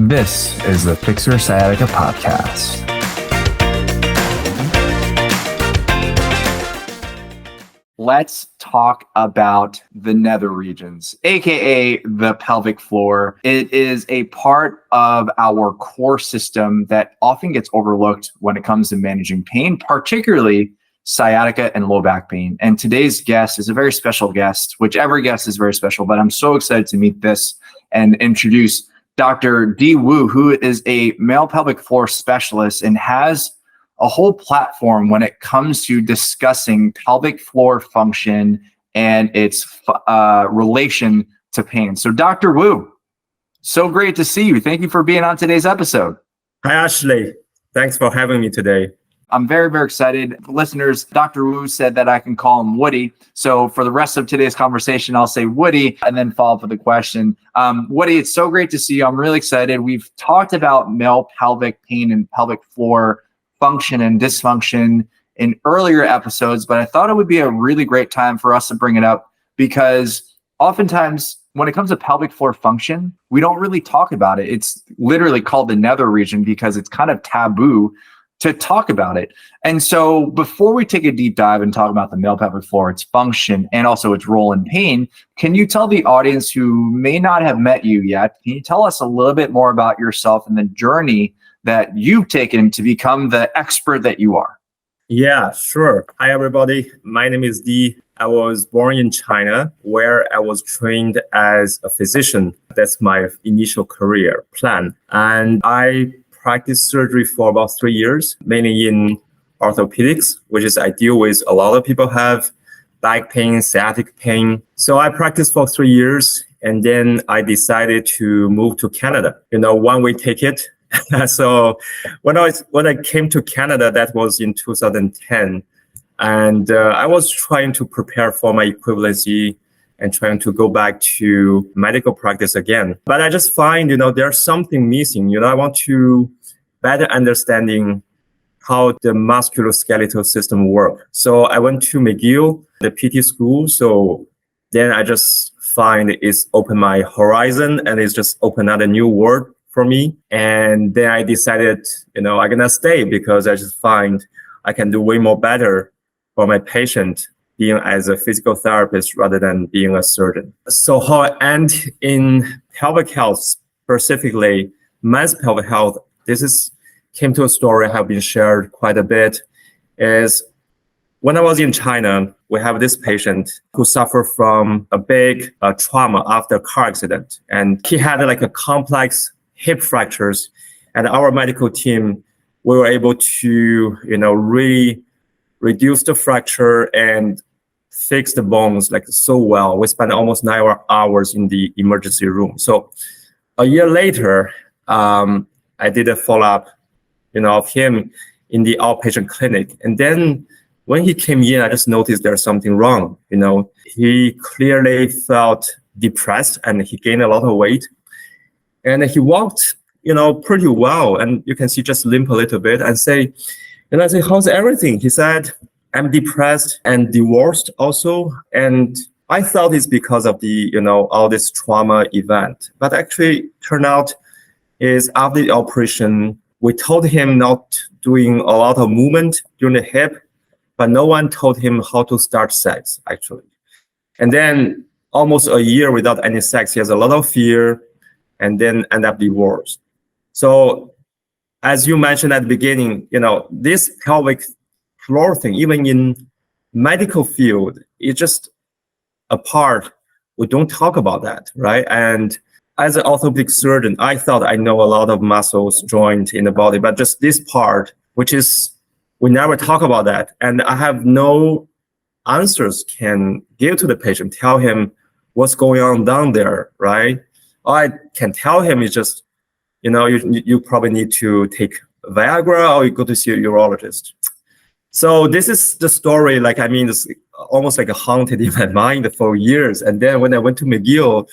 This is the Fix Your Sciatica podcast. Let's talk about the nether regions, aka the pelvic floor. It is a part of our core system that often gets overlooked when it comes to managing pain, particularly sciatica and low back pain. And today's guest is a very special guest, which every guest is very special, but I'm so excited to meet this and introduce Dr. Di Wu, who is a male pelvic floor specialist and has a whole platform when it comes to discussing pelvic floor function and its relation to pain. So Dr. Wu, so great to see you. Thank you for being on today's episode. Hi, Ashley. Thanks for having me today. I'm very, very excited. Listeners, Dr. Wu said that I can call him Woody. So for the rest of today's conversation, I'll say Woody and then follow up with a question. Woody, it's so great to see you. I'm really excited. We've talked about male pelvic pain and pelvic floor function and dysfunction in earlier episodes, but I thought it would be a really great time for us to bring it up because oftentimes when it comes to pelvic floor function, we don't really talk about it. It's literally called the nether region because it's kind of taboo to talk about it. And so before we take a deep dive and talk about the male pelvic floor, its function, and also its role in pain, can you tell the audience who may not have met you yet, can you tell us a little bit more about yourself and the journey that you've taken to become the expert that you are? Yeah, sure. Hi, everybody. My name is Di. I was born in China, where I was trained as a physician. That's my initial career plan. And I practiced surgery for about 3 years, mainly in orthopedics, which is I deal with a lot of people have back pain, sciatic pain. So I practiced for 3 years, and then I decided to move to Canada. One way ticket. So when I came to Canada, that was in 2010, and I was trying to prepare for my equivalency and trying to go back to medical practice again. But I just find, there's something missing. I want to better understanding how the musculoskeletal system works. So I went to McGill, the PT school. So then I just find it's opened my horizon and it's just opened out a new world for me. And then I decided, I'm going to stay because I just find I can do way more better for my patient being as a physical therapist rather than being a surgeon. So how I end in pelvic health, specifically men's pelvic health, came to a story I have been shared quite a bit, is when I was in China, we have this patient who suffered from a big trauma after a car accident. And he had like a complex hip fractures. And our medical team, we were able to, really reduce the fracture and fix the bones like so well. We spent almost 9 hours in the emergency room. So a year later, I did a follow-up, of him in the outpatient clinic. And then when he came in, I just noticed there's something wrong. He clearly felt depressed and he gained a lot of weight. And he walked, pretty well. And you can see just limp a little bit and say, I say, how's everything? He said, I'm depressed and divorced also. And I thought it's because of the, all this trauma event. But actually turned out is after the operation, we told him not doing a lot of movement during the hip, but no one told him how to start sex, actually. And then almost a year without any sex, he has a lot of fear and then end up divorced. So as you mentioned at the beginning, this pelvic floor thing, even in medical field, it's just a part we don't talk about that, right? And as an orthopedic surgeon, I thought I know a lot of muscles, joint in the body, but just this part, which is we never talk about that, and I have no answers can give to the patient, tell him what's going on down there, right? All I can tell him is just, you probably need to take Viagra or you go to see a urologist. So this is the story, it's almost like a haunted in my mind for years. And then when I went to McGill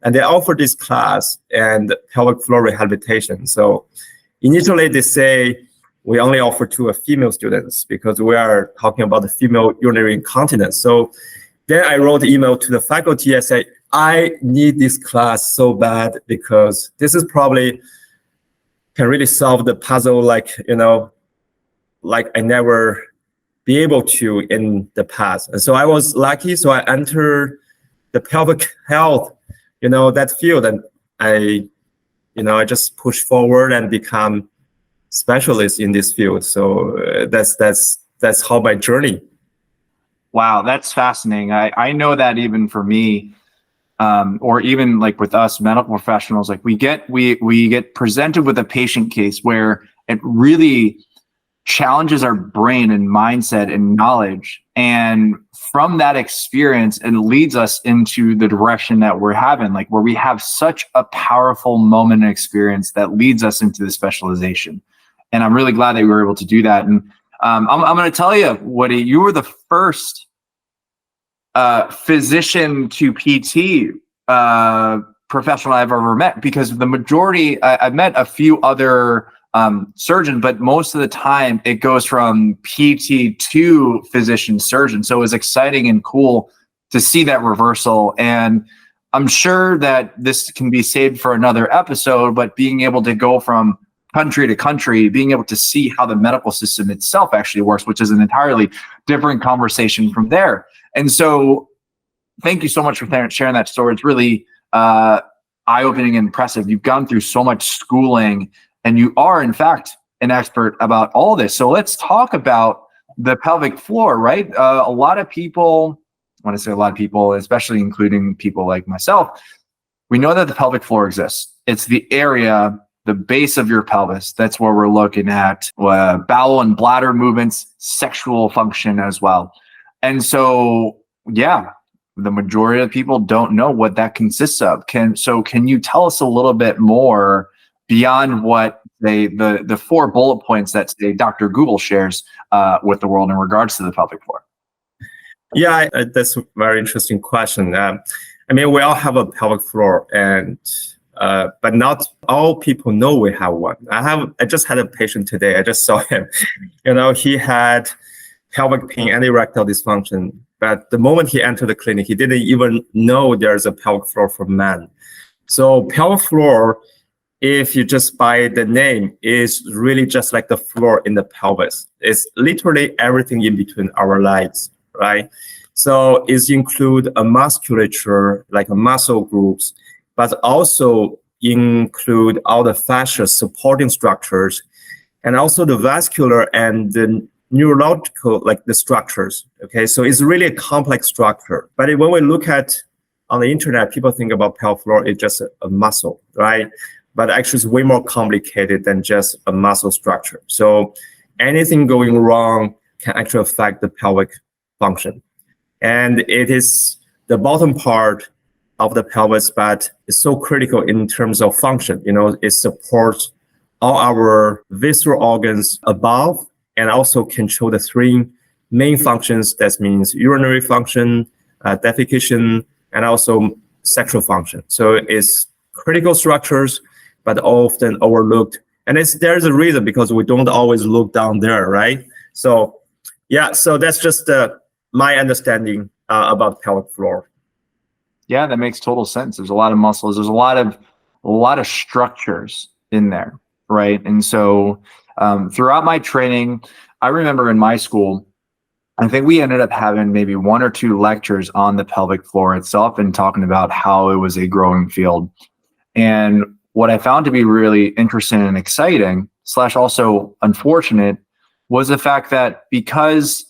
and they offered this class and pelvic floor rehabilitation. So initially they say we only offer to female students because we are talking about the female urinary incontinence. So then I wrote an email to the faculty. I said, I need this class so bad because this is probably can really solve the puzzle like I never be able to in the past. And so I was lucky. So I entered the pelvic health, that field, and I just push forward and become specialist in this field. So that's how my journey. Wow, that's fascinating. I know that even for me, or even like with us medical professionals, like we get presented with a patient case where it really challenges our brain and mindset and knowledge. And from that experience, it leads us into the direction that we're having, like where we have such a powerful moment and experience that leads us into the specialization. And I'm really glad that we were able to do that. And I'm going to tell you, Woody, you were the first physician to PT professional I've ever met, because the majority, I've met a few other surgeon, but most of the time it goes from PT to physician surgeon. So it was exciting and cool to see that reversal. And I'm sure that this can be saved for another episode, but being able to go from country to country, being able to see how the medical system itself actually works, which is an entirely different conversation from there. And so thank you so much for sharing that story. It's really eye-opening and impressive. You've gone through so much schooling, and you are, in fact, an expert about all this. So let's talk about the pelvic floor, right? A lot of people, when I say a lot of people, especially including people like myself, we know that the pelvic floor exists. It's the area, the base of your pelvis. That's where we're looking at bowel and bladder movements, sexual function as well. And so, yeah, the majority of people don't know what that consists of. Can you tell us a little bit more beyond what the 4 bullet points that say Dr. Google shares with the world in regards to the pelvic floor? Yeah, that's a very interesting question. We all have a pelvic floor, and but not all people know we have one. I just had a patient today. I just saw him. He had pelvic pain and erectile dysfunction, but the moment he entered the clinic, he didn't even know there's a pelvic floor for men. So pelvic floor, if you just by the name, is really just like the floor in the pelvis. It's literally everything in between our legs, right? So it include a musculature, like a muscle groups, but also include all the fascia supporting structures, and also the vascular and the neurological, like the structures. Okay, so it's really a complex structure. But when we look at on the internet, people think about pelvic floor, it's just a muscle, right? But actually it's way more complicated than just a muscle structure. So anything going wrong can actually affect the pelvic function. And it is the bottom part of the pelvis, but it's so critical in terms of function. It supports all our visceral organs above, and also control the 3 main functions. That means urinary function, defecation, and also sexual function. So it's critical structures, but often overlooked. And there's a reason, because we don't always look down there, right? So yeah, so that's just my understanding about pelvic floor. Yeah, that makes total sense. There's a lot of muscles. There's a lot of structures in there, right? And so throughout my training, I remember in my school, I think we ended up having maybe 1 or 2 lectures on the pelvic floor itself and talking about how it was a growing field. And what I found to be really interesting and exciting, / also unfortunate, was the fact that because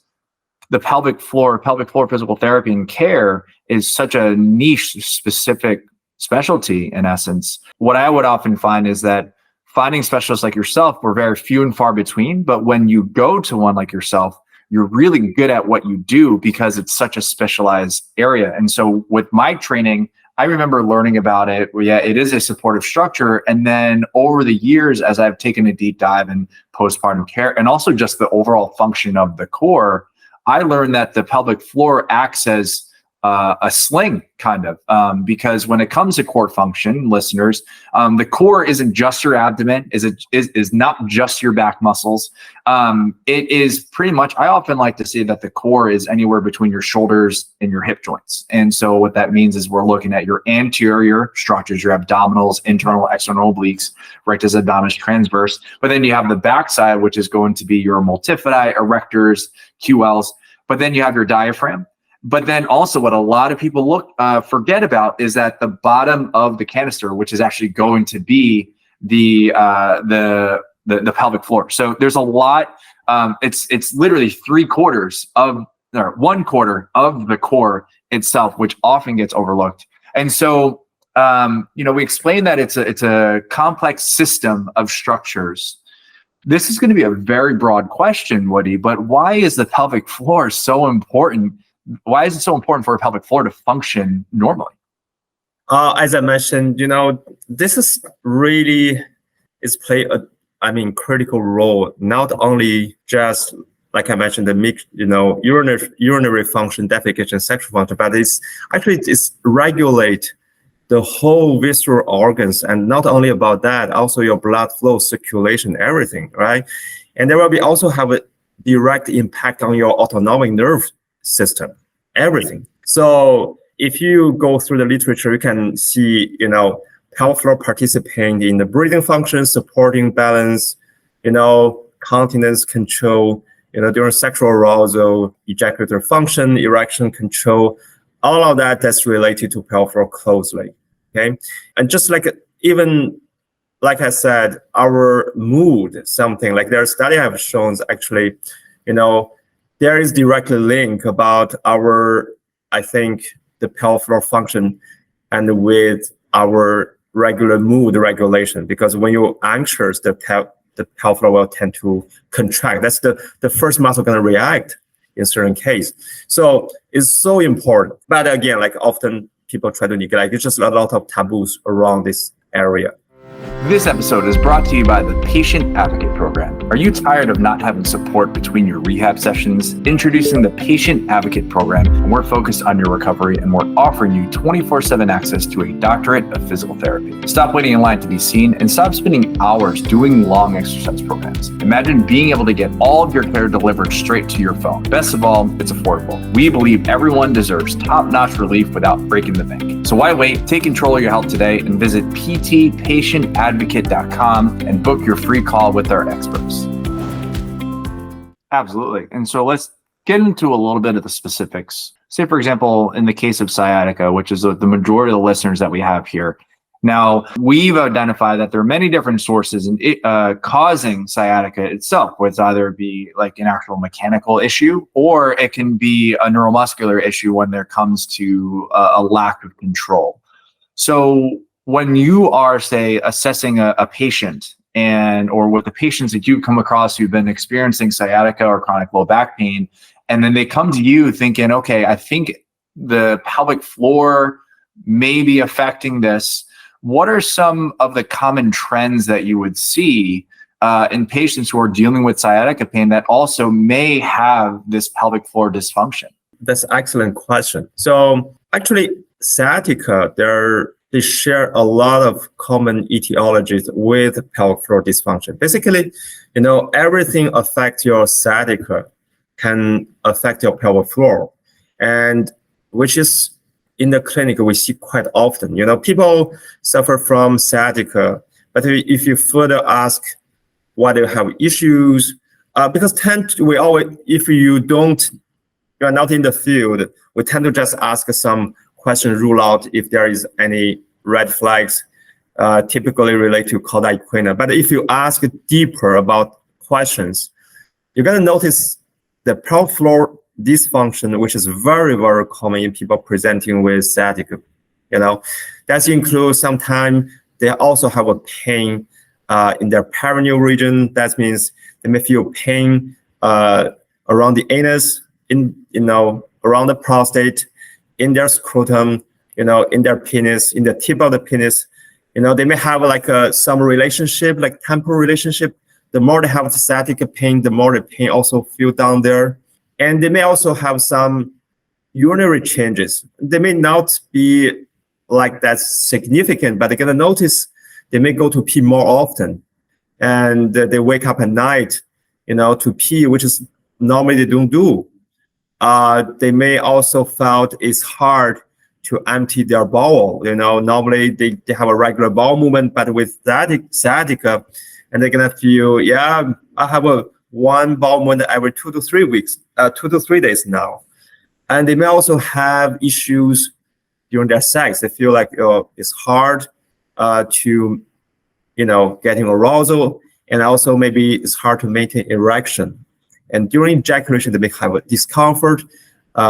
the pelvic floor physical therapy and care is such a niche specific specialty in essence, what I would often find is that finding specialists like yourself were very few and far between. But when you go to one like yourself, you're really good at what you do because it's such a specialized area. And so with my training, I remember learning about it. Yeah, it is a supportive structure. And then over the years, as I've taken a deep dive in postpartum care and also just the overall function of the core, I learned that the pelvic floor acts as a sling kind of, because when it comes to core function, listeners, the core isn't just your abdomen, is not just your back muscles. It is pretty much, I often like to say that the core is anywhere between your shoulders and your hip joints. And so what that means is we're looking at your anterior structures, your abdominals, internal, external obliques, rectus abdominis transverse. But then you have the backside, which is going to be your multifidi, erectors, QLs. But then you have your diaphragm. But then also what a lot of people forget about is that the bottom of the canister, which is actually going to be the pelvic floor. So there's a lot. It's literally 1/4 of the core itself, which often gets overlooked. And so we explain that it's a complex system of structures. This is going to be a very broad question, Woody, but why is the pelvic floor so important? Why is it so important for a pelvic floor to function normally? As I mentioned, this is play a critical role, not only just like I mentioned, the urinary function, defecation, sexual function, but it's regulate the whole visceral organs, and not only about that, also your blood flow, circulation, everything, right? And there will be also have a direct impact on your autonomic nerve system, everything. So if you go through the literature, you can see, pelvic floor participating in the breathing function, supporting balance, continence control, during sexual arousal, ejaculator function, erection control, all of that's related to pelvic floor closely. Okay. And just like I said, our mood, something like their study have shown actually, there is directly link about the pelvic floor function and with our regular mood regulation, because when you're anxious, the pelvic floor will tend to contract. That's the first muscle going to react in certain case. So it's so important. But again, like often people try to neglect, there's just a lot of taboos around this area. This episode is brought to you by the Patient Advocate Program. Are you tired of not having support between your rehab sessions? Introducing the Patient Advocate Program, and we're focused on your recovery, and we're offering you 24/7 access to a doctorate of physical therapy. Stop waiting in line to be seen and stop spending hours doing long exercise programs. Imagine being able to get all of your care delivered straight to your phone. Best of all, it's affordable. We believe everyone deserves top-notch relief without breaking the bank. So why wait? Take control of your health today and visit ptpatientadvocate.com and book your free call with our experts. Absolutely. And so let's get into a little bit of the specifics. Say, for example, in the case of sciatica, which is the majority of the listeners that we have here. Now, we've identified that there are many different sources causing sciatica itself, where it's either be like an actual mechanical issue, or it can be a neuromuscular issue when there comes to a lack of control. So when you are, say, assessing a patient or with the patients that you come across who've been experiencing sciatica or chronic low back pain, and then they come to you thinking, okay, I think the pelvic floor may be affecting this. What are some of the common trends that you would see in patients who are dealing with sciatica pain that also may have this pelvic floor dysfunction? That's an excellent question. So actually, sciatica, they share a lot of common etiologies with pelvic floor dysfunction. Basically, everything affects your sciatica can affect your pelvic floor, and which is in the clinic we see quite often. People suffer from sciatica, but if you further ask why they have issues, because if you're not in the field, we tend to just ask some questions, rule out if there is any red flags, typically related to cauda equina. But if you ask deeper about questions, you're going to notice the pelvic floor dysfunction, which is very, very common in people presenting with sciatica. That includes sometimes they also have a pain in their perineal region. That means they may feel pain around the anus, around the prostate, in their scrotum, in their penis, in the tip of the penis. They may have some relationship, like temporal relationship. The more they have sciatica pain, the more the pain also feel down there. And they may also have some urinary changes. They may not be like that significant, but they're gonna notice they may go to pee more often, and they wake up at night, to pee, which is normally they don't do. They may also felt it's hard to empty their bowel. Normally they have a regular bowel movement, but with sciatica, and they're gonna feel, I have one bowel movement every 2 to 3 weeks, 2 to 3 days now. And they may also have issues during their sex. They feel like it's hard to, getting arousal, and also maybe it's hard to maintain erection. And during ejaculation, they may have a discomfort,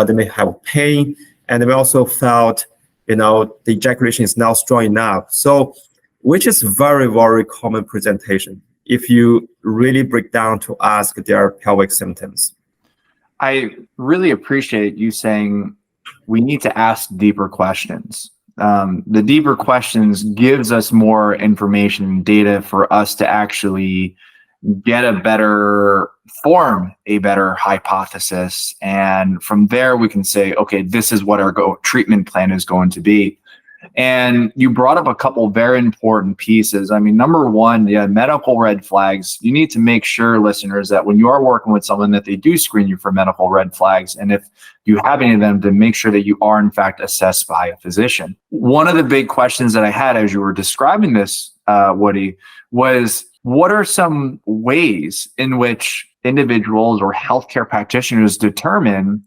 they may have pain, and they may also felt, the ejaculation is not strong enough. So, which is very, very common presentation if you really break down to ask their pelvic symptoms. I really appreciate you saying we need to ask deeper questions. The deeper questions gives us more information and data for us to actually get a better hypothesis. And from there, we can say, okay, this is what our treatment plan is going to be. And you brought up a couple very important pieces. I mean, number one, medical red flags. You need to make sure, listeners, that when you are working with someone, that they do screen you for medical red flags. And if you have any of them, to make sure that you are in fact assessed by a physician. One of the big questions that I had as you were describing this, Woody, was what are some ways in which individuals or healthcare practitioners determine,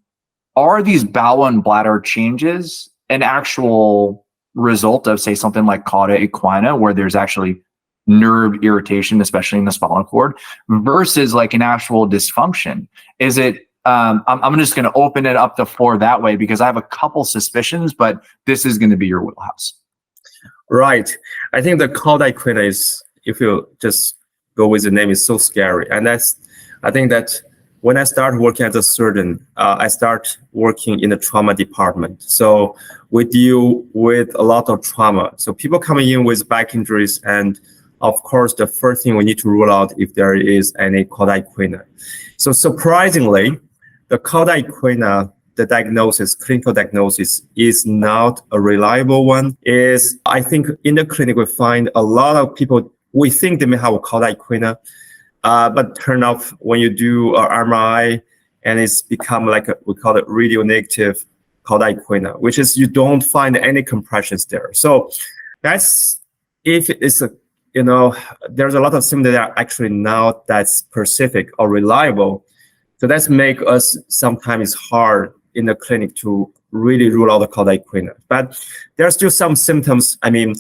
are these bowel and bladder changes an actual result of, say, something like cauda equina, where there's actually nerve irritation, especially in the spinal cord, versus like an actual dysfunction? Is it, I'm just going to open it up the floor that way, because I have a couple suspicions, but this is going to be your wheelhouse. Right. I think the cauda equina is, if you just go with the name, is so scary. And I think that when I started working as a surgeon, I start working in the trauma department. So we deal with a lot of trauma. So people coming in with back injuries, and of course, the first thing we need to rule out if there is any cauda equina. So surprisingly, the cauda equina, the clinical diagnosis, is not a reliable one. I think in the clinic, we find a lot of people, we think they may have a cauda equina, but turn out when you do an MRI, and it's become like we call it radionegative cauda equina, which is you don't find any compressions there. So that's, if it's there's a lot of symptoms that are actually not that specific or reliable. So that's make us sometimes hard in the clinic to really rule out the cauda equina. But there are still some symptoms. I mean,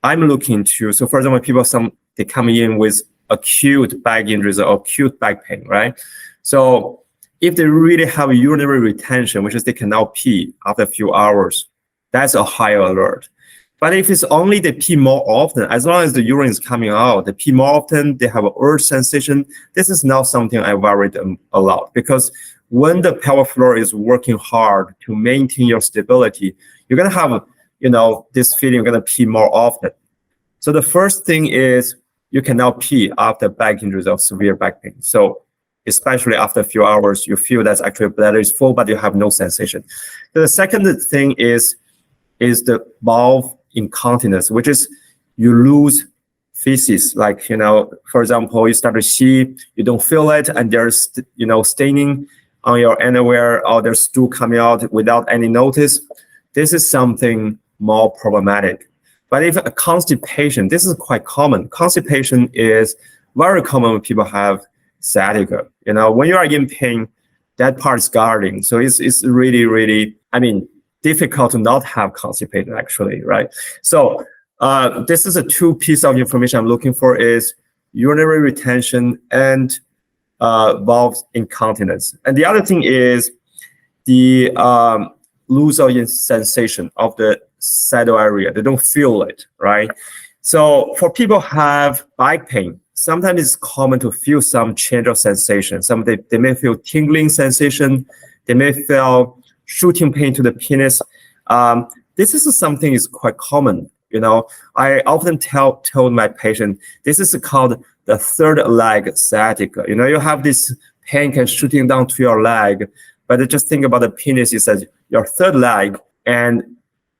I'm looking to. So for example, they come in with acute back injuries or acute back pain, right? So if they really have urinary retention, which is they cannot pee after a few hours, that's a higher alert. But if it's only they pee more often, as long as the urine is coming out, they pee more often, they have an urge sensation, this is not something I worry them a lot, because when the pelvic floor is working hard to maintain your stability, you're going to have, this feeling you're going to pee more often. So the first thing is you cannot pee after back injuries or severe back pain. So especially after a few hours, you feel that actually bladder is full, but you have no sensation. The second thing is the bowel incontinence, which is you lose feces. Like, for example, you start to see, you don't feel it, and there's, staining on your underwear, or there's stool coming out without any notice. This is something more problematic. But if a constipation, this is quite common. Constipation is very common when people have sciatica. When you are in pain, that part is guarding. So it's really, really, difficult to not have constipation, actually, right? So this is a two piece of information I'm looking for, is urinary retention and bowel incontinence. And the other thing is the lose of sensation of the saddle area. They don't feel it, right? So for people who have back pain, sometimes it's common to feel some change of sensation. They may feel tingling sensation. They may feel shooting pain to the penis. This is something is quite common. I often told my patient, this is called the third leg sciatica. You have this pain shooting down to your leg, But just think about the penis is as your third leg, and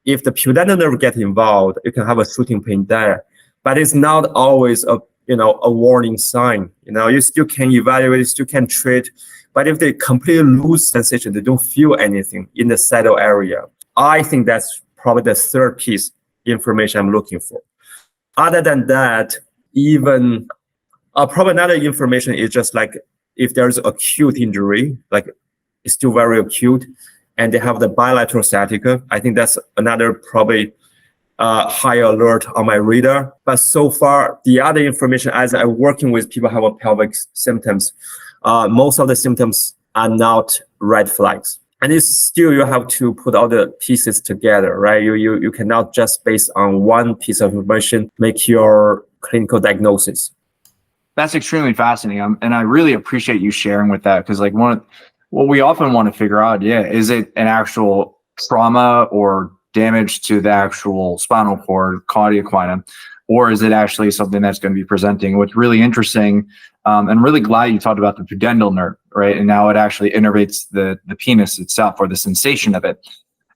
if the pudendal nerve get involved, you can have a shooting pain there. But it's not always a warning sign. You still can evaluate, you still can treat. But if they completely lose sensation, they don't feel anything in the saddle area, I think that's probably the third piece information I'm looking for. Other than that, even probably another information is just like if there's acute injury, like it's still very acute, and they have the bilateral sciatica. I think that's another probably high alert on my radar. But so far, the other information, as I'm working with people who have pelvic symptoms, most of the symptoms are not red flags. And it's still, you have to put all the pieces together, right? You cannot just based on one piece of information make your clinical diagnosis. That's extremely fascinating. And I really appreciate you sharing with that, because like what we often want to figure out, is it an actual trauma or damage to the actual spinal cord, cauda equina, or is it actually something that's going to be presenting? What's really interesting, and really glad you talked about the pudendal nerve, right? And now it actually innervates the penis itself, or the sensation of it.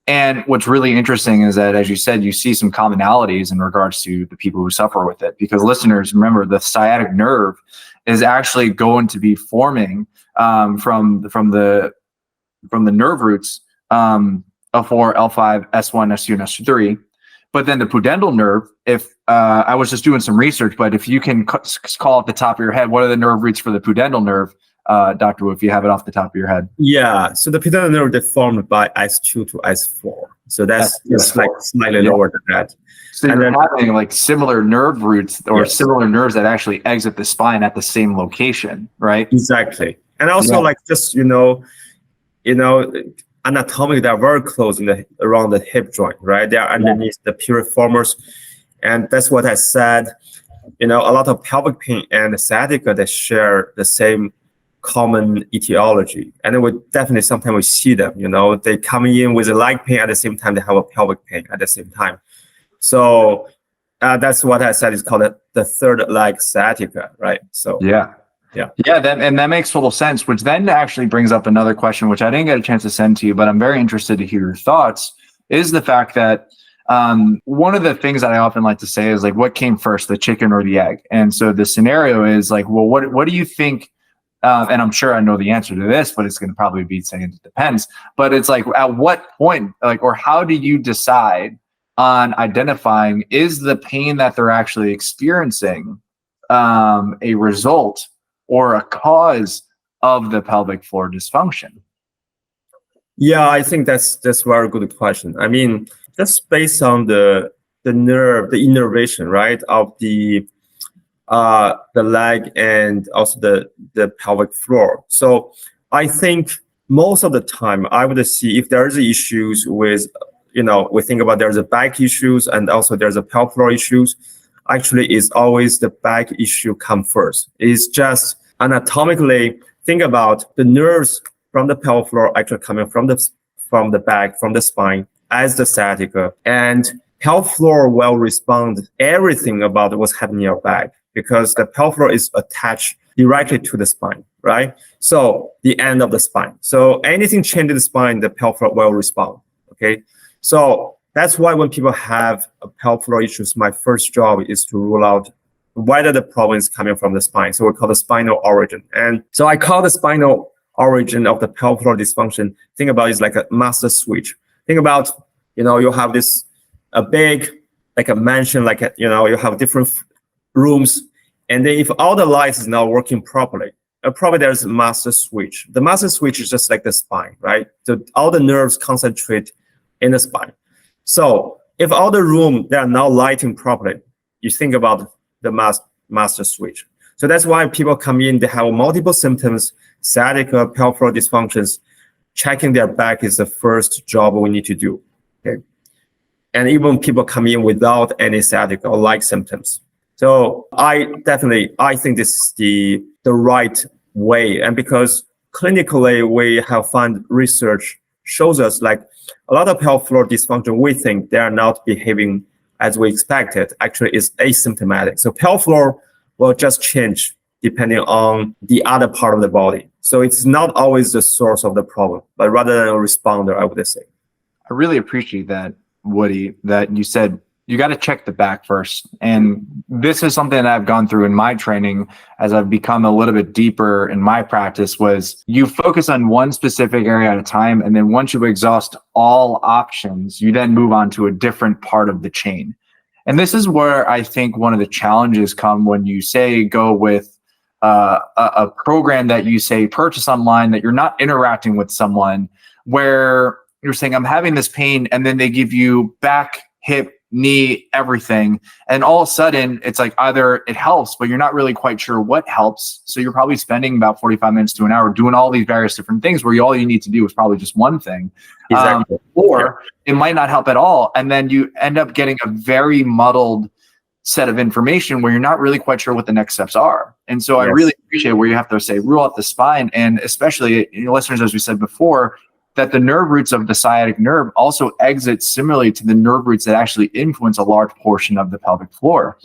And what's really interesting is that, as you said, you see some commonalities in regards to the people who suffer with it, because listeners, remember, the sciatic nerve is actually going to be forming from the nerve roots, L4, L5, S1, S2, and S3. But then the pudendal nerve, if I was just doing some research, but if you can call at the top of your head, what are the nerve roots for the pudendal nerve, Dr. Wu, if you have it off the top of your head? Yeah, so the pudendal nerve is formed by S2 to S4. So that's just like slightly lower than that. So you're having like similar nerve roots or similar nerves that actually exit the spine at the same location, right? Exactly. And also like just, anatomically, they're very close around the hip joint, right? They're underneath the piriformis. And that's what I said. A lot of pelvic pain and sciatica, they share the same common etiology. And we definitely sometimes we see them, they come in with a leg pain at the same time, they have a pelvic pain at the same time. So that's what I said is called the third leg sciatica, right? So that makes total sense, which then actually brings up another question, which I didn't get a chance to send to you, but I'm very interested to hear your thoughts, is the fact that one of the things that I often like to say is like, what came first, the chicken or the egg? And so the scenario is like, well, what do you think? And I'm sure I know the answer to this, but it's going to probably be saying it depends. But it's like, at what point, like, or how do you decide on identifying, is the pain that they're actually experiencing a result or a cause of the pelvic floor dysfunction? Yeah, I think that's a very good question. I mean, just based on the nerve, the innervation, right, of the leg and also the pelvic floor. So I think most of the time I would see if there's issues with, we think about there's a back issues and also there's a pelvic floor issues. Actually, it's always the back issue come first. It's just anatomically, think about the nerves from the pelvic floor actually coming from the back, from the spine as the sciatica, and pelvic floor will respond everything about what's happening in your back, because the pelvic floor is attached directly to the spine, right? So the end of the spine. So anything change in the spine, the pelvic floor will respond, okay? So that's why when people have a pelvic floor issues, my first job is to rule out whether the problem is coming from the spine. So we call the spinal origin. And so I call the spinal origin of the pelvic floor dysfunction, think about it as like a master switch. Think about, you have a big, like a mansion, you have different rooms. And then if all the lights is not working properly, probably there's a master switch. The master switch is just like the spine, right? So all the nerves concentrate in the spine. So if all the room, they are not lighting properly, you think about the master switch. So that's why people come in, they have multiple symptoms, sciatica, pelvic floor dysfunctions. Checking their back is the first job we need to do. Okay. And even people come in without any sciatica or like symptoms. So I think this is the right way. And because clinically we have found research shows us like a lot of pelvic floor dysfunction, we think they are not behaving as we expected. Actually, it's asymptomatic. So pelvic floor will just change depending on the other part of the body. So it's not always the source of the problem, but rather than a responder, I would say. I really appreciate that, Woody, that you said you got to check the back first. And this is something that I've gone through in my training as I've become a little bit deeper in my practice, was you focus on one specific area at a time. And then once you exhaust all options, you then move on to a different part of the chain. And this is where I think one of the challenges come when you say go with a program that you say purchase online, that you're not interacting with someone, where you're saying, I'm having this pain, and then they give you back, hip, knee, everything. And all of a sudden it's like either it helps, but you're not really quite sure what helps. So you're probably spending about 45 minutes to an hour doing all these various different things where all you need to do is probably just one thing. Exactly. Or it might not help at all. And then you end up getting a very muddled set of information where you're not really quite sure what the next steps are. And so I really appreciate where you have to say rule out the spine, and especially listeners, as we said before, that the nerve roots of the sciatic nerve also exit similarly to the nerve roots that actually influence a large portion of the pelvic floor.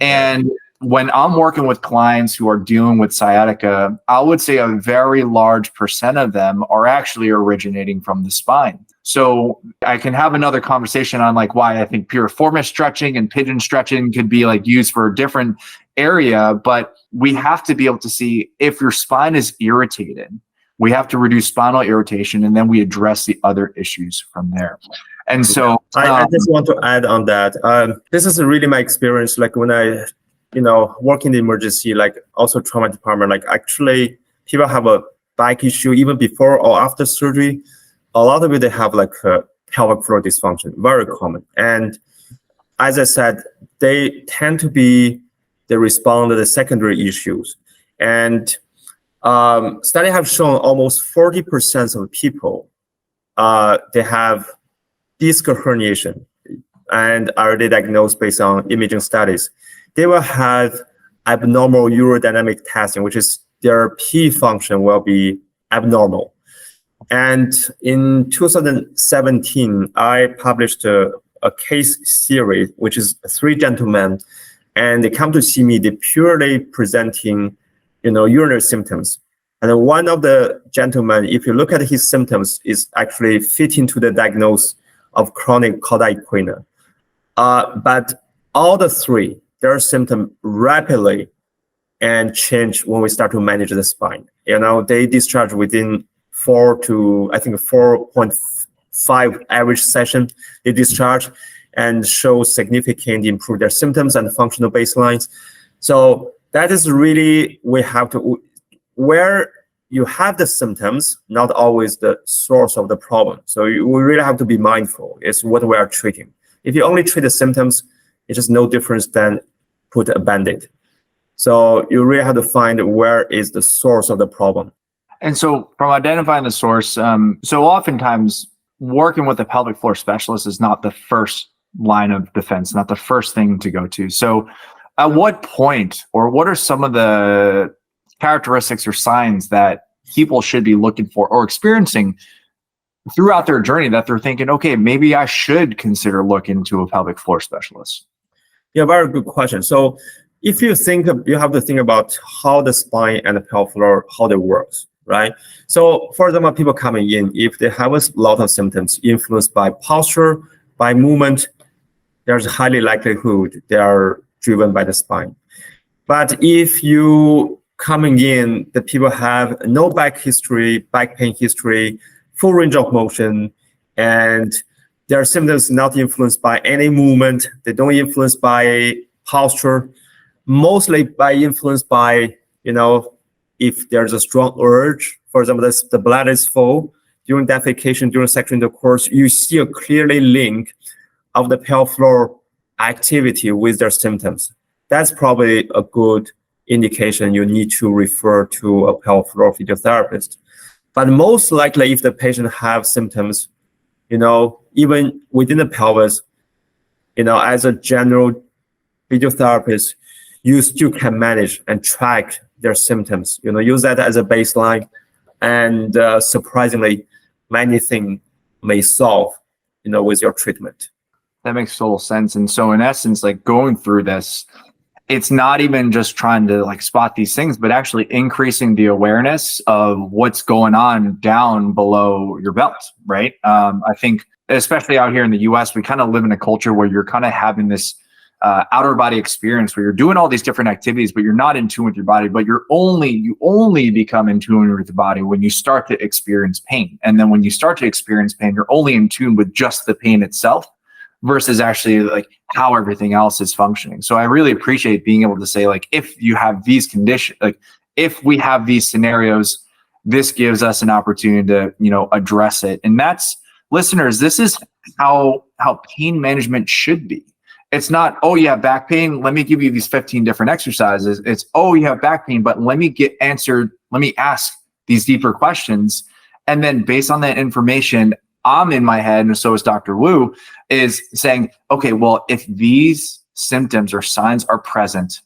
And when I'm working with clients who are dealing with sciatica, I would say a very large percent of them are actually originating from the spine. So I can have another conversation on like why I think piriformis stretching and pigeon stretching could be like used for a different area, but we have to be able to see if your spine is irritated. We have to reduce spinal irritation, and then we address the other issues from there. And so I just want to add on that. This is really my experience. Like when I, work in the emergency, like also trauma department, like actually people have a back issue even before or after surgery. A lot of it, they have like a pelvic floor dysfunction, very common. And as I said, they tend to respond to the secondary issues. And studies have shown almost 40% of people, they have disc herniation and are they diagnosed based on imaging studies. They will have abnormal urodynamic testing, which is their P function will be abnormal. And in 2017, I published a case series, which is 3 gentlemen, and they come to see me, they purely presenting urinary symptoms. And then one of the gentlemen, if you look at his symptoms, is actually fitting to the diagnosis of chronic cauda equina. But all the 3, their symptoms rapidly and change when we start to manage the spine. They discharge within 4.5 average session. They discharge and show significant improve their symptoms and functional baselines. So that is really, we have to, where you have the symptoms, not always the source of the problem. So we really have to be mindful, is what we are treating. If you only treat the symptoms, it's just no difference than put a Band-Aid. So you really have to find where is the source of the problem. And so from identifying the source, so oftentimes working with a pelvic floor specialist is not the first line of defense, not the first thing to go to. So at what point, or what are some of the characteristics or signs that people should be looking for or experiencing throughout their journey that they're thinking, okay, maybe I should consider looking to a pelvic floor specialist? Yeah, very good question. So if you think, you have to think about how the spine and the pelvic floor, how they works, right? So for example, people coming in, if they have a lot of symptoms influenced by posture, by movement, there's a highly likelihood they are driven by the spine. But if you coming in, the people have no back pain history, full range of motion, and their symptoms not influenced by any movement, they don't influence by posture, mostly by influence by, if there's a strong urge, for example, the bladder is full, during defecation, during sexual intercourse, you see a clearly link of the pelvic floor activity with their symptoms. That's probably a good indication you need to refer to a pelvic floor physiotherapist. But most likely, if the patient have symptoms, even within the pelvis, as a general physiotherapist, you still can manage and track their symptoms. Use that as a baseline, and surprisingly, many things may solve, with your treatment. That makes total sense. And so in essence, like going through this, it's not even just trying to like spot these things, but actually increasing the awareness of what's going on down below your belt, right? I think especially out here in the US, we kind of live in a culture where you're kind of having this outer body experience where you're doing all these different activities, but you're not in tune with your body. But you only become in tune with the body when you start to experience pain. And then when you start to experience pain, you're only in tune with just the pain itself versus actually like how everything else is functioning. So I really appreciate being able to say, like, if you have these conditions, like if we have these scenarios, this gives us an opportunity to, address it. And that's, listeners, this is how pain management should be. It's not, oh, you have back pain, let me give you these 15 different exercises. It's, oh, you have back pain, but let me ask these deeper questions. And then based on that information, I'm in my head, and so is Dr. Wu, is saying, okay, well, if these symptoms or signs are present,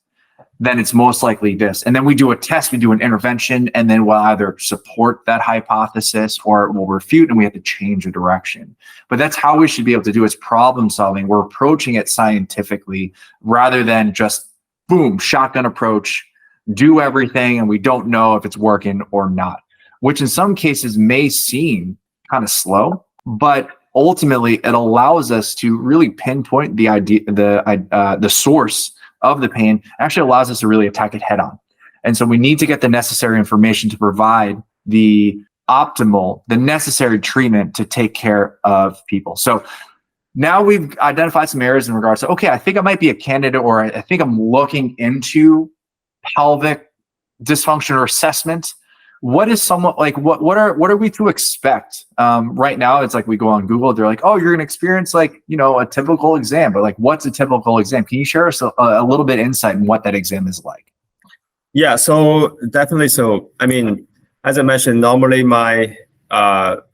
then it's most likely this. And then we do a test, we do an intervention, and then we'll either support that hypothesis or we'll refute, and we have to change the direction. But that's how we should be able to do it. It's problem solving. We're approaching it scientifically rather than just boom, shotgun approach, do everything, and we don't know if it's working or not, which in some cases may seem kind of slow, but ultimately it allows us to really pinpoint the source of the pain, actually allows us to really attack it head on. And so we need to get the necessary information to provide the necessary treatment to take care of people. So now we've identified some areas in regards to, okay, I think I might be a candidate, or I think I'm looking into pelvic dysfunction or assessment. What is somewhat like, what are we to expect? Right now, it's like we go on Google, they're like, oh, you're going to experience like, a typical exam, but like, what's a typical exam? Can you share us a little bit insight in what that exam is like? Yeah, so definitely. So, I mean, as I mentioned, normally my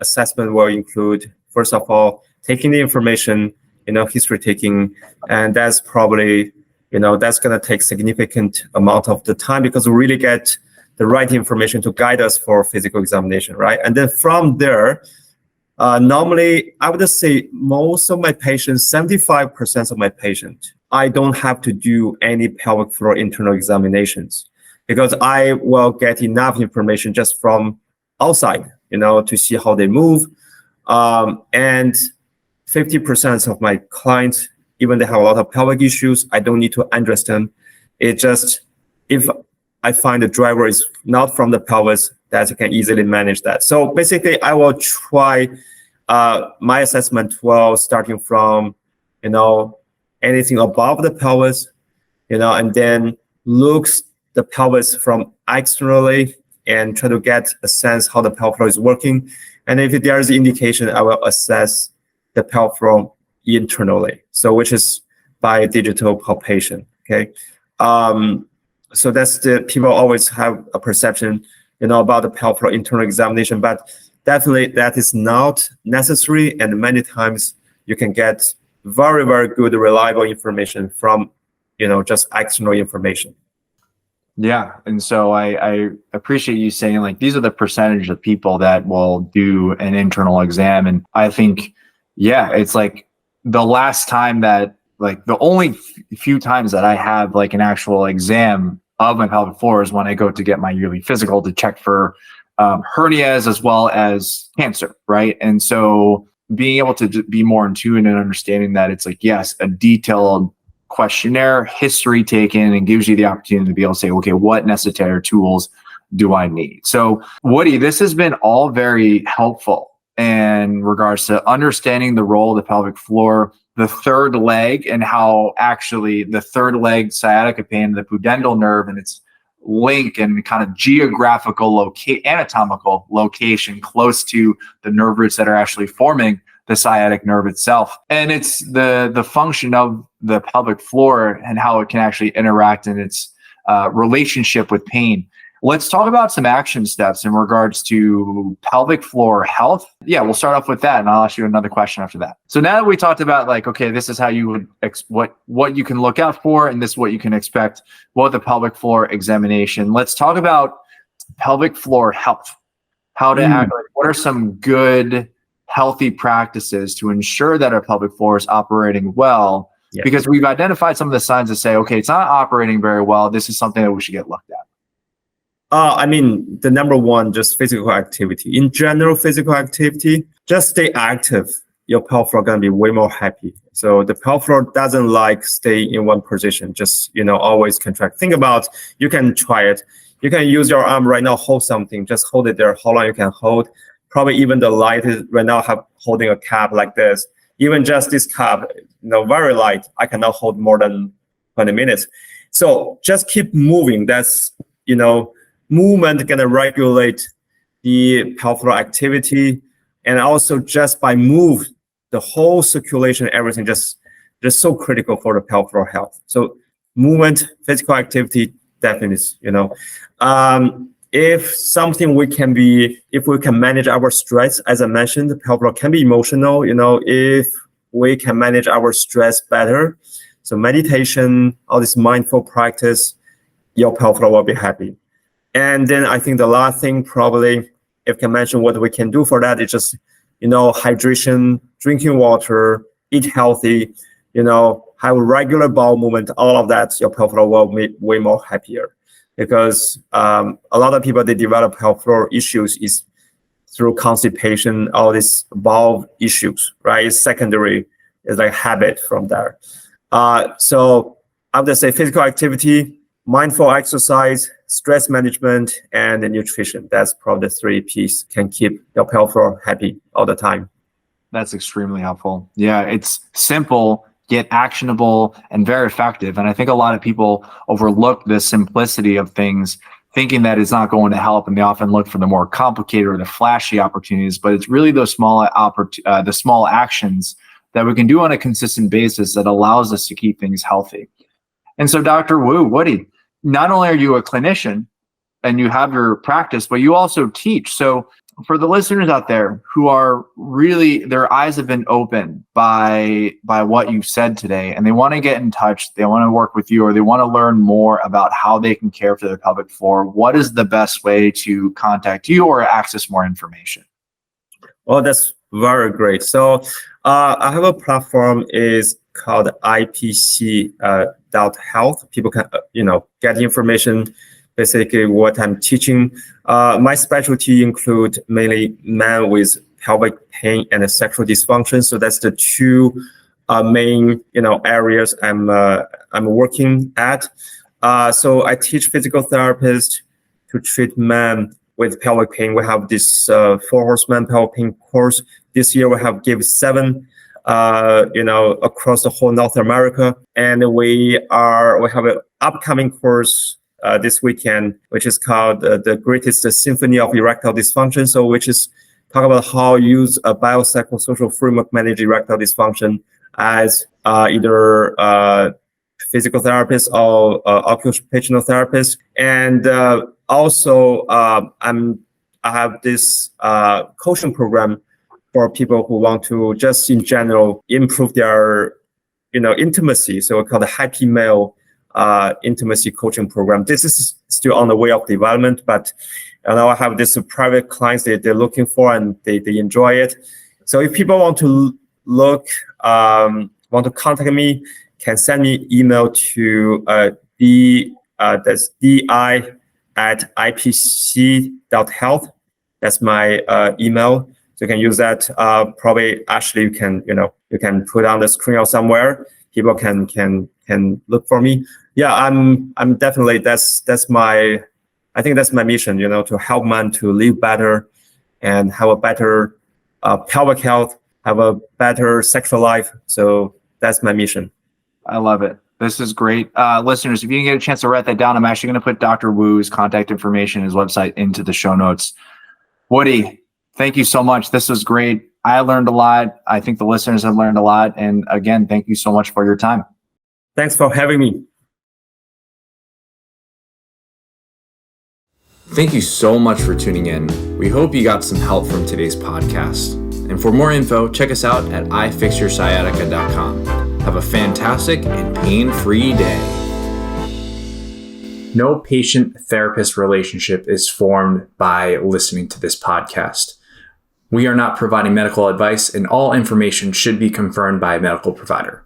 assessment will include, first of all, taking the information, history taking, and that's probably, that's going to take significant amount of the time because we really get the right information to guide us for physical examination, right? And then from there, normally I would say most of my patients, 75% of my patients, I don't have to do any pelvic floor internal examinations because I will get enough information just from outside, to see how they move. And 50% of my clients, even they have a lot of pelvic issues, I don't need to understand. It just, if I find the driver is not from the pelvis, that I can easily manage that. So basically, I will try my assessment starting from, anything above the pelvis, and then looks the pelvis from externally and try to get a sense how the pelvic floor is working. And if there is indication, I will assess the pelvic floor internally. So which is by digital palpation. Okay. So that's people always have a perception, about the pelvic floor internal examination, but definitely that is not necessary. And many times you can get very, very good, reliable information from, just external information. Yeah. And so I appreciate you saying like, these are the percentage of people that will do an internal exam. And I think, yeah, it's like the last time that, like the only few times that I have like an actual exam of my pelvic floor is when I go to get my yearly physical to check for hernias as well as cancer, right? And so being able to be more in tune and understanding that it's like, yes, a detailed questionnaire, history taken, and gives you the opportunity to be able to say, okay, what necessary tools do I need? So Woody, this has been all very helpful in regards to understanding the role of the pelvic floor, the third leg, and how actually the third leg sciatica pain, the pudendal nerve, and its link and kind of geographical anatomical location close to the nerve roots that are actually forming the sciatic nerve itself. And it's the function of the pelvic floor and how it can actually interact in its relationship with pain. Let's talk about some action steps in regards to pelvic floor health. Yeah, we'll start off with that, and I'll ask you another question after that. So now that we talked about like, okay, this is how you would what you can look out for, and this is what you can expect with the pelvic floor examination. Let's talk about pelvic floor health. How to act. Like, what are some good, healthy practices to ensure that our pelvic floor is operating well Yeah. Because we've identified some of the signs that say, okay, it's not operating very well. This is something that we should get looked at. The number one, just physical activity. In general, physical activity, just stay active. Your pelvic floor going to be way more happy. So the pelvic floor doesn't like stay in one position, just, always contract. Think about, you can try it. You can use your arm right now, hold something, just hold it there. How long you can hold? Probably even the light is right now holding a cup like this. Even just this cup, very light, I cannot hold more than 20 minutes. So just keep moving. That's, movement going to regulate the pelvic floor activity. And also just by move, the whole circulation, everything just so critical for the pelvic floor health. So movement, physical activity, definitely, if we can manage our stress, as I mentioned, the pelvic floor can be emotional, if we can manage our stress better. So meditation, all this mindful practice, your pelvic floor will be happy. And then I think the last thing probably, if I can mention what we can do for that, is just, hydration, drinking water, eat healthy, have regular bowel movement, all of that, your pelvic floor will be way more happier. Because a lot of people, they develop pelvic floor issues is through constipation, all these bowel issues, right? It's secondary, it's like habit from there. So I would say physical activity, mindful exercise, stress management, and the nutrition. That's probably the 3 P's can keep your pelvic floor happy all the time. That's extremely helpful. Yeah, it's simple, yet actionable and very effective. And I think a lot of people overlook the simplicity of things, thinking that it's not going to help, and they often look for the more complicated or the flashy opportunities. But it's really those small actions that we can do on a consistent basis that allows us to keep things healthy. And so, Dr. Woody, not only are you a clinician and you have your practice, but you also teach. So for the listeners out there who are really, their eyes have been opened by what you've said today, and they want to get in touch, they want to work with you, or they want to learn more about how they can care for their pelvic floor, what is the best way to contact you or access more information? Oh, that's very great. So I have a platform is called IPC.health. People can, get information, basically what I'm teaching. My specialty include mainly men with pelvic pain and sexual dysfunction. So that's the 2 main, areas I'm working at. So I teach physical therapists to treat men with pelvic pain. We have this 4 horsemen pelvic pain course. This year we have give 7 across the whole North America. And we have an upcoming course this weekend, which is called The Greatest Symphony of Erectile Dysfunction. So which is talk about how use a biopsychosocial framework manage erectile dysfunction as either physical therapist or occupational therapist. And also I have this coaching program for people who want to just in general improve their, intimacy. So we call the Happy Male intimacy coaching program. This is still on the way of development, but now I have this private clients that they're looking for and they enjoy it. So if people want to want to contact me, can send me email to that's di@ipc.health. That's my email. So you can use that. Probably Ashley, you can put on the screen or somewhere. People can look for me. Yeah, I'm definitely I think that's my mission. To help men to live better and have a better pelvic health, have a better sexual life. So that's my mission. I love it. This is great. Listeners, if you can get a chance to write that down, I'm actually going to put Dr. Wu's contact information, his website, into the show notes. Woody, thank you so much. This was great. I learned a lot. I think the listeners have learned a lot. And again, thank you so much for your time. Thanks for having me. Thank you so much for tuning in. We hope you got some help from today's podcast. And for more info, check us out at ifixyoursciatica.com. Have a fantastic and pain-free day. No patient-therapist relationship is formed by listening to this podcast. We are not providing medical advice, and all information should be confirmed by a medical provider.